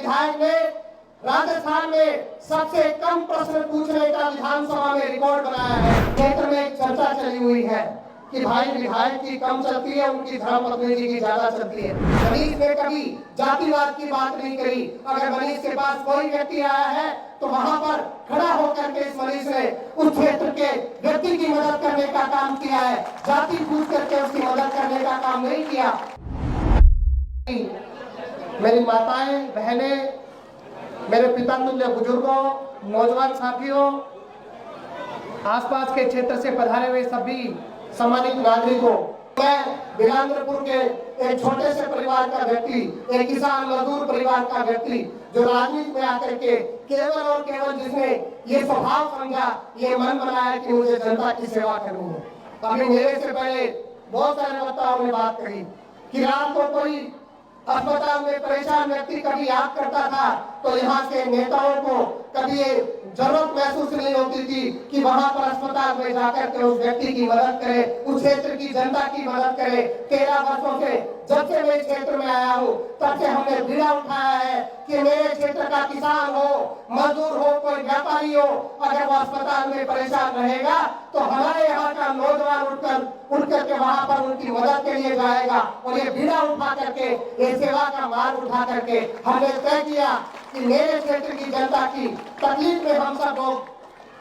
विधायक ने राजस्थान में सबसे कम प्रश्न पूछने का विधानसभा में रिकॉर्ड बनाया है। क्षेत्र में एक चर्चा चली हुई है कि भाई विधायक की कम चलती है, उनकी धर्मपत्नी जी की ज्यादा चलती है। मनीष ने कभी जातिवाद की बात नहीं करी। अगर मनीष के पास कोई व्यक्ति आया है तो वहां पर खड़ा होकर के इस मनीष ने उस क्षेत्र के व्यक्ति की मदद करने का काम किया है, जाति पूछ करके उसकी मदद करने का काम नहीं किया। मेरी माताएं, बहनें, मेरे पिता तुल्य बुजुर्गों, नौजवान साथियों, आसपास के क्षेत्र से पधारे हुए सभी सम्मानित नागरिकों, मैं बिलांद्रपुर के एक छोटे से परिवार का व्यक्ति, एक किसान मजदूर परिवार का व्यक्ति, जो राजनीति में आकर के केवल और केवल जिसने ये स्वभाव समझा, ये मन बनाया कि मुझे जनता की सेवा करनी है। अभी मेरे से पहले बहुत सारे वक्ताओं ने बात कही कि रात को कोई अस्पताल में परेशान व्यक्ति कभी याद करता था तो यहाँ के नेताओं को कभी ये जरूरत महसूस नहीं होती थी कि वहां पर अस्पताल में जाकर के उस व्यक्ति की मदद करे, उस क्षेत्र की जनता की मदद करे। 13 वर्षों से जब से मैं क्षेत्र में आया हूँ तब से हमने बीड़ा उठाया है कि मेरे क्षेत्र का किसान हो, मजदूर हो, कोई व्यापारी हो, अगर वो अस्पताल में परेशान रहेगा तो हमारे यहाँ का नौजवान उठ करके वहां पर उनकी मदद के लिए जाएगा। और ये बीड़ा उठा करके, ये सेवा का मार्ग उठा करके हमने तय किया कि मेरे क्षेत्र की जनता की तकलीफ में हम सब लोग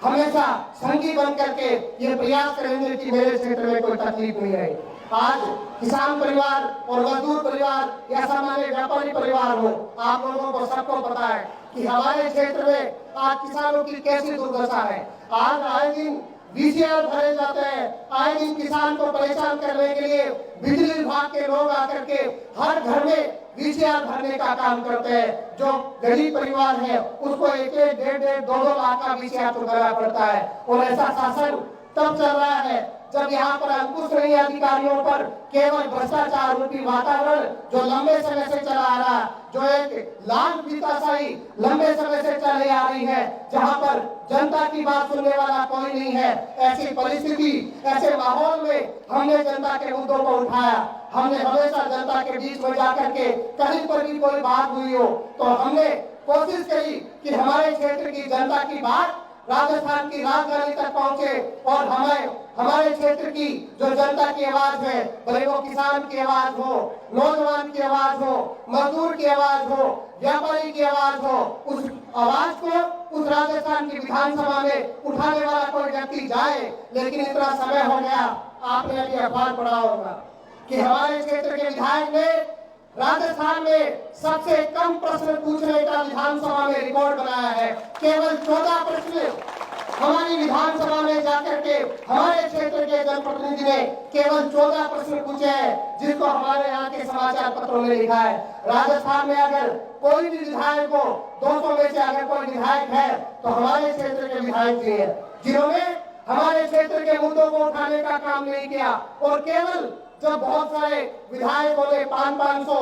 हमेशा संगी बन करके ये प्रयास करेंगे कि मेरे क्षेत्र में कोई तकलीफ नहीं रहे। आज किसान परिवार और मजदूर परिवार या सामान्य व्यापारी परिवार हो, आप लोगों को सबको पता है कि हमारे क्षेत्र में आज किसानों की कैसी दुर्दशा है। आज आए दिन VCR भरे जाते हैं, आए दिन किसान को परेशान करने के लिए बिजली विभाग के लोग आकर के हर घर में VCR भरने का काम करते हैं। जो गरीब परिवार है उसको 1-1, 1.5, 2-2 लाख का VCR चुकाना पड़ता है। और ऐसा शासन तब चल रहा है जब यहाँ पर अंकुश नहीं है अधिकारियों पर, केवल भ्रष्टाचार रूपी वातावरण जो लंबे समय से चला आ रहा, जो एक लाल फीताशाही लंबे समय से चली आ रही है, जहाँ पर जनता की बात सुनने वाला कोई नहीं है। ऐसी परिस्थिति, ऐसे माहौल में हमने जनता के मुद्दों को उठाया। हमने हमेशा जनता के बीच में जाकर के कहीं पर भी कोई बात हुई हो तो हमने कोशिश करी कि हमारे क्षेत्र की जनता की बात राजस्थान की राजधानी तक पहुंचे और हमारे क्षेत्र की जो जनता की आवाज है, भले वो किसान की आवाज हो, नौजवान की आवाज हो, मजदूर की आवाज हो, व्यापारी की आवाज हो, उस आवाज को उस राजस्थान की विधानसभा में उठाने वाला कोई व्यक्ति जाए। लेकिन इतना समय हो गया, आपने अभी अखबार पढ़ा होगा कि हमारे क्षेत्र के विधायक ने राजस्थान में सबसे कम प्रश्न पूछने का विधानसभा में रिकॉर्ड बनाया है। केवल 14 प्रश्न हमारी विधानसभा में जाकर के हमारे क्षेत्र के जनप्रतिनिधि ने केवल 14 प्रश्न पूछे हैं, जिसको हमारे यहाँ के समाचार पत्रों में लिखा है। राजस्थान में अगर कोई भी विधायक हो, 200 में से अगर कोई विधायक है तो हमारे क्षेत्र के विधायक जी है, जिन्होंने हमारे क्षेत्र के मुद्दों को उठाने का काम नहीं किया। और केवल जब बहुत सारे विधायकों ने 500-500,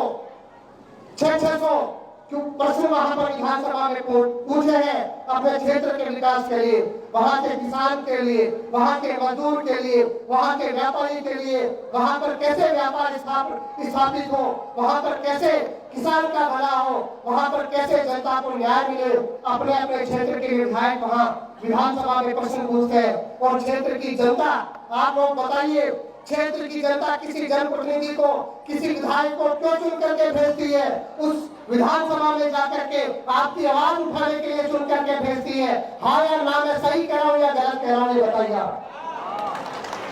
600 प्रश्न वहां पर विधानसभा में पूछे हैं अपने क्षेत्र के विकास के लिए, वहां के किसान के लिए, वहां के मजदूर के लिए, वहां के व्यापारी के लिए, वहां पर कैसे व्यापार स्थापित हो, वहां पर कैसे किसान का भला हो, वहां पर कैसे जनता को न्याय मिले। अपने अपने क्षेत्र के विधायक वहां विधानसभा में प्रश्न पूछते हैं। और क्षेत्र की जनता, आप लोग बताइए, क्षेत्र की जनता किसी जनप्रतिनिधि को, किसी विधायक को क्यों चुन करके भेजती है? उस विधानसभा में जाकर के आपकी आवाज उठाने के लिए चुन करके भेजती है। हाँ या ना, मैं सही कह रहा हूँ या गलत कह रहा हूँ, ये बताइए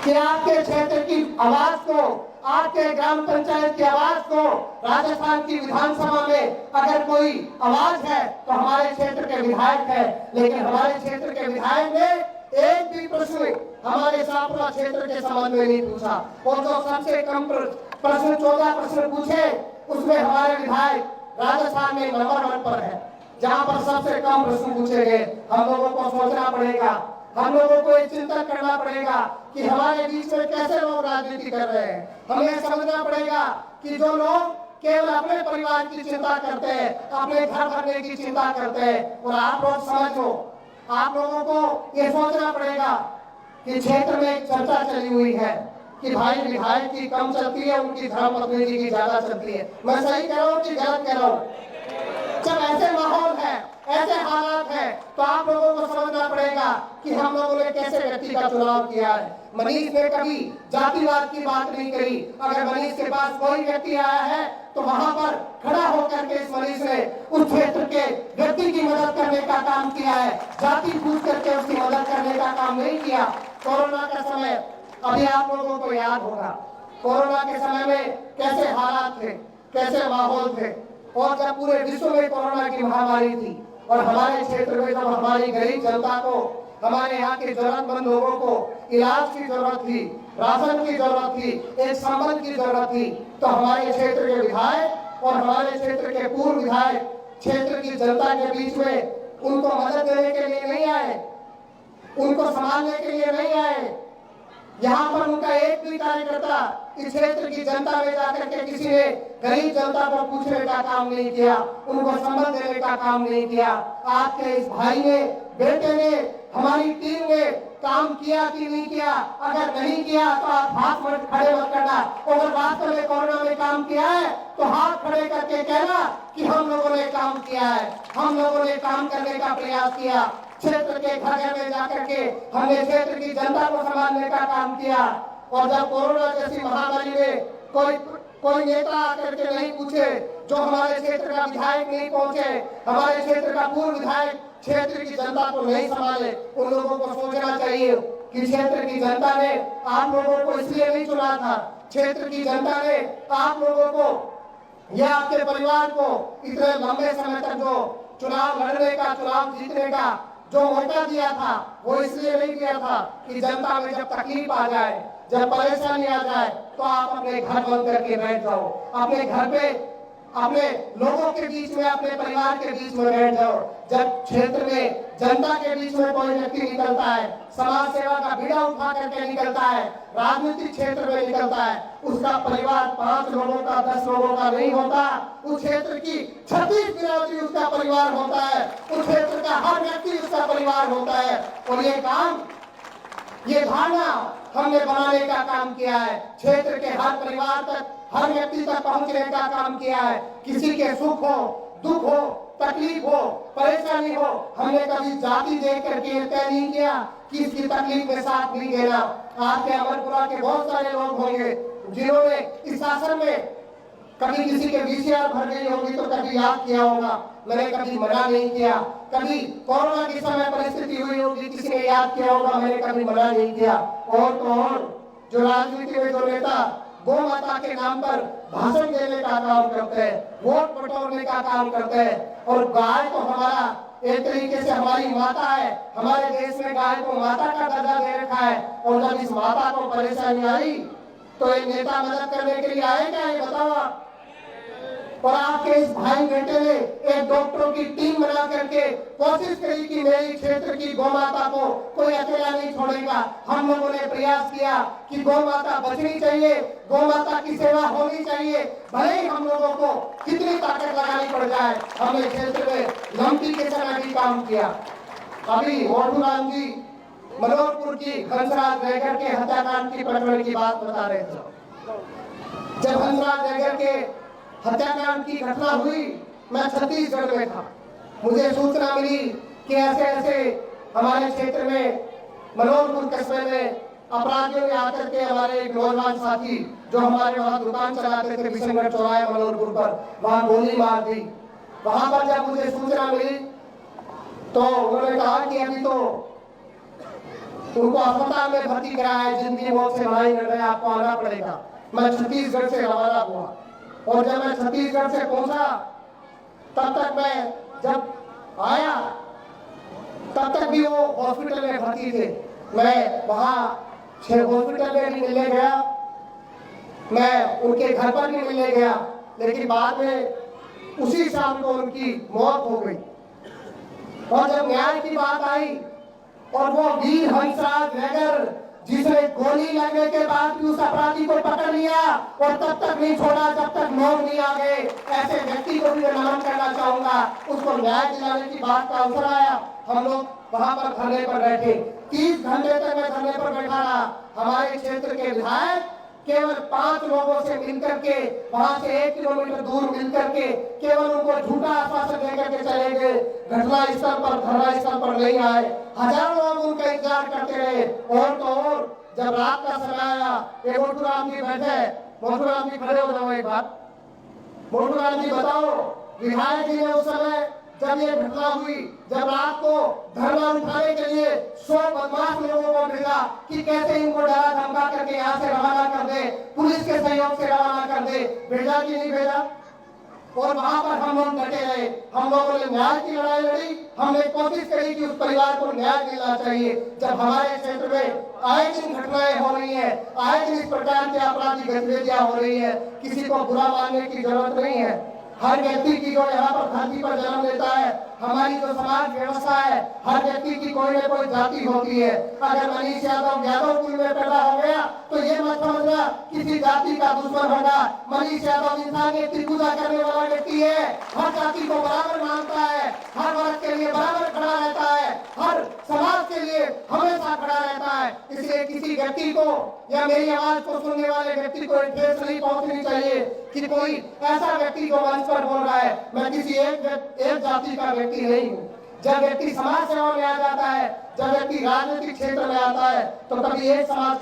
कि आपके क्षेत्र की आवाज को, आपके ग्राम पंचायत की आवाज को राजस्थान की विधानसभा में अगर कोई आवाज है तो हमारे क्षेत्र के विधायक है। लेकिन हमारे क्षेत्र के विधायक ने एक भी प्रश्न हमारे सापुरा क्षेत्र के संबंध में नहीं पूछा। और जो सबसे कम प्रश्न 14 प्रश्न पूछे, उसमें हमारे विधायक राजस्थान में नंबर 1 पर है, जहां पर सबसे कम प्रश्न पूछे गए। हम लोगों को सोचना पड़ेगा, हम लोगों को एक चिंतन करना पड़ेगा कि हमारे बीच में कैसे लोग राजनीति कर रहे हैं। हमें समझना पड़ेगा कि जो लोग केवल अपने परिवार की चिंता करते हैं, अपने घर भरने की चिंता करते हैं, और आप लोग समझो, आप लोगों को ये सोचना पड़ेगा कि क्षेत्र में एक चर्चा चली हुई है कि भाई विधायक की कम चलती है, उनकी धर्मपत्नी जी की ज्यादा चलती है। मैं सही कह रहा हूँ कि गलत कह रहा हूँ? जब ऐसे ऐसे हालात हैं तो आप लोगों को समझना पड़ेगा कि हम लोगों ने कैसे व्यक्ति का चुनाव किया है। मनीष ने कभी जातिवाद की बात नहीं करी। अगर मनीष के पास कोई व्यक्ति आया है तो वहां पर खड़ा होकर के इस मनीष ने उस क्षेत्र के व्यक्ति की मदद करने का काम किया है, जाति पूछ करके उसकी मदद करने का काम नहीं किया। कोरोना का समय अभी आप लोगों को याद होगा, कोरोना के समय में कैसे हालात थे, कैसे माहौल थे, और जब पूरे विश्व में कोरोना की महामारी थी और हमारे क्षेत्र में जब हमारी गरीब जनता को, हमारे यहाँ के जरूरतमंद लोगों को इलाज की जरूरत थी, राशन की जरूरत थी, एक संबल की जरूरत थी, तो हमारे क्षेत्र के विधायक और हमारे क्षेत्र के पूर्व विधायक क्षेत्र की जनता के बीच में उनको मदद देने के लिए नहीं आए, उनको संभालने के लिए नहीं आए। यहाँ पर उनका एक भी कार्यकर्ता इस क्षेत्र की जनता में जाकर के किसी ने गरीब जनता को पूछने का काम नहीं किया, उनको संबल देने का काम नहीं किया। आपके इस भाई ने, बेटे ने, हमारी टीम ने काम किया कि नहीं किया? अगर नहीं किया तो आप हाथ खड़े मत करना। अगर वास्तव में कोरोना में काम किया है तो हाथ खड़े करके कहना कि हम लोगों ने काम किया है, हम लोगों ने काम करने का प्रयास किया। क्षेत्र के घर घर में जाकर के हमने क्षेत्र की जनता को संभालने का काम किया। और जब कोरोना जैसी महामारी में कोई नेता आकर के नहीं पूछे, जो हमारे क्षेत्र का विधायक नहीं पहुंचे, हमारे क्षेत्र का पूर्व विधायक क्षेत्र की जनता को नहीं संभाले, उन लोगों को सोचना चाहिए कि क्षेत्र की जनता ने आप लोगों को इसलिए नहीं चुना था, क्षेत्र की जनता ने आप लोगों को या आपके परिवार को इतने लंबे समय तक जो चुनाव लड़ने का, चुनाव जीतने का जो मौका दिया था, वो इसलिए नहीं दिया था कि जनता में जब तकलीफ आ जाए, जब परेशानी आ जाए तो आप अपने घर बंद करके बैठ जाओ, अपने घर पे अपने लोगों के बीच में, अपने परिवार के बीच में बैठ जाओ। जब क्षेत्र में जनता के बीच में कोई व्यक्ति निकलता है, समाज सेवा का बीड़ा उठा करके निकलता है, राजनीतिक क्षेत्र में निकलता है, उसका परिवार 5 लोगों का, 10 लोगों का नहीं होता, उस क्षेत्र की 36 बिरादरी उसका परिवार होता है, उस क्षेत्र का हर व्यक्ति उसका परिवार होता है। और ये काम, ये धारणा हमने बनाने का काम किया है, क्षेत्र के हर परिवार तक, हर व्यक्ति तक पहुंचने का काम किया है। किसी के सुख हो, दुख हो, तकलीफ हो, परेशानी हो, हमने कभी जाति देख करके तय नहीं किया कि इसकी तकलीफ में साथ नहीं देना। आपके अमरपुरा के बहुत सारे लोग होंगे जिन्होंने इस शासन में कभी किसी के VCR भर गई होगी तो कभी याद किया होगा, मैंने कभी मना नहीं किया। कभी कोरोना के समय परिस्थिति हुई होगी, किसी ने याद किया होगा, मैंने कभी मना नहीं किया। और तो और जो राजनीति में जो नेता गौ माता के नाम पर भाषण देने का काम करते हैं, वोट बटोरने का काम करते हैं, और गाय तो हमारा एक तरीके से हमारी माता है, हमारे देश में गाय को माता का दर्जा दे रखा है। और जब इस माता को परेशानी आई तो एक नेता मदद करने के लिए आए क्या, ये बताओ आप? और आपके इस भाई बेटे ने एक डॉक्टरों की टीम बना करके कोशिश करी कि मेरे क्षेत्र की गौ माता को कोई अकेला नहीं छोड़ेगा। हम लोगों ने प्रयास किया कि गौ माता बचनी चाहिए, गौ माता की सेवा होनी चाहिए, भले ही हम लोगों को कितनी ताकत लगानी पड़ जाए। हमने क्षेत्र में लंपी के समय भी काम किया। अभी मोटूराम जी मनोहरपुर की हंसराज नगर के हत्याकांड की प्रकरण की बात बता रहे थे। जब हंसराज नगर के हत्याकांड की घटना हुई, मैं छत्तीसगढ़ में था, मुझे सूचना मिली कि ऐसे ऐसे हमारे क्षेत्र में मनोहरपुर कस्बे में अपराधियों ने आकर के हमारे एक नौजवान साथी जो हमारे वहाँ दुकान चलाते थे बिशनगढ़ चौराहे मनोहरपुर पर, वहाँ गोली मार दी। वहां पर जब मुझे सूचना मिली तो उन्होंने कहा कि अभी तो उनको अस्पताल में भर्ती कराया है, जिंदगी मौत से लड़ाई लड़ रहे हैं, आपको आना पड़ेगा। मैं छत्तीसगढ़ से रवाना हुआ और जब मैं छत्तीसगढ़ से पहुंचा तब तक मैं जब आया तब तक भी वो हॉस्पिटल में भर्ती थे। मैं वहाँ हॉस्पिटल में भी मिलने गया, मैं उनके घर पर भी मिलने गया, लेकिन बाद में उसी शाम को उनकी मौत हो गई। और जब न्याय की बात आई और वो वीर हंसराज नगर जिसने गोली लगने के बाद भी उस अपराधी को पकड़ लिया और तब तक नहीं छोड़ा जब तक मौत नहीं आ गए, ऐसे व्यक्ति को भी मैं नमन करना चाहूंगा। उसको न्याय दिलाने की बात का अवसर आया, हम लोग वहां पर धरने पर बैठे, 30 घंटे तक मैं धरने पर बैठा रहा। हमारे क्षेत्र के विधायक केवल 5 लोगों से मिलकर के वहां से 1 किलोमीटर दूर मिलकर के केवल उनको झूठा आश्वासन देकर के चले गए। घटना स्थल पर धरना स्थल पर नहीं आए, हजारों लोग उनका इंतजार करते रहे। और तो और जब रात का समय आया, ये मोटू राम जी बैठे, मोटू राम जी खड़े हो जाओ एक बात। मोटू राम जी बताओ, विधायक जी ने उस समय जब ये घटना हुई, जब रात को धरना उठाने के लिए 100 बदमाश लोगों को भेजा कि कैसे इनको डरा धमका करके यहाँ से रवाना कर दे, पुलिस के सहयोग से रवाना कर दे, भेजा कि नहीं भेजा? और वहां पर हम लोग डटे रहे, हम लोगों ने न्याय की लड़ाई लड़ी, हमने कोशिश करी कि उस परिवार को न्याय मिलना चाहिए। जब हमारे क्षेत्र में आए दिन घटनाएं हो रही है, आए दिन इस प्रकार की आपराधिक गतिविधियां हो रही है, किसी को बुरा मानने की जरूरत नहीं है। हर व्यक्ति की जो यहाँ पर धरती पर जन्म लेता है, हमारी जो समाज व्यवस्था है, हर व्यक्ति की कोई न कोई जाति होती है। अगर मनीष यादव कुल में पैदा हो गया तो ये मत समझना किसी जाति का दुश्मन होगा। मनीष यादव इंसानियत की पूजा करने वाला व्यक्ति है, हर जाति को बराबर मानता है, हर वर्ग के लिए बराबर खड़ा रहता है, हर समाज के लिए हमेशा खड़ा रहता है। इसलिए किसी व्यक्ति को या मेरी आवाज को सुनने वाले व्यक्ति को ठेस नहीं पहुंचनी चाहिए कि कोई ऐसा व्यक्ति जो मंच पर बोल रहा है मैं किसी एक जाति का व्यक्ति नहीं हूँ। जब व्यक्ति समाज सेवा में आ जाता है, जब व्यक्ति राजनीतिक क्षेत्र में आता है, तो कभी एक समाज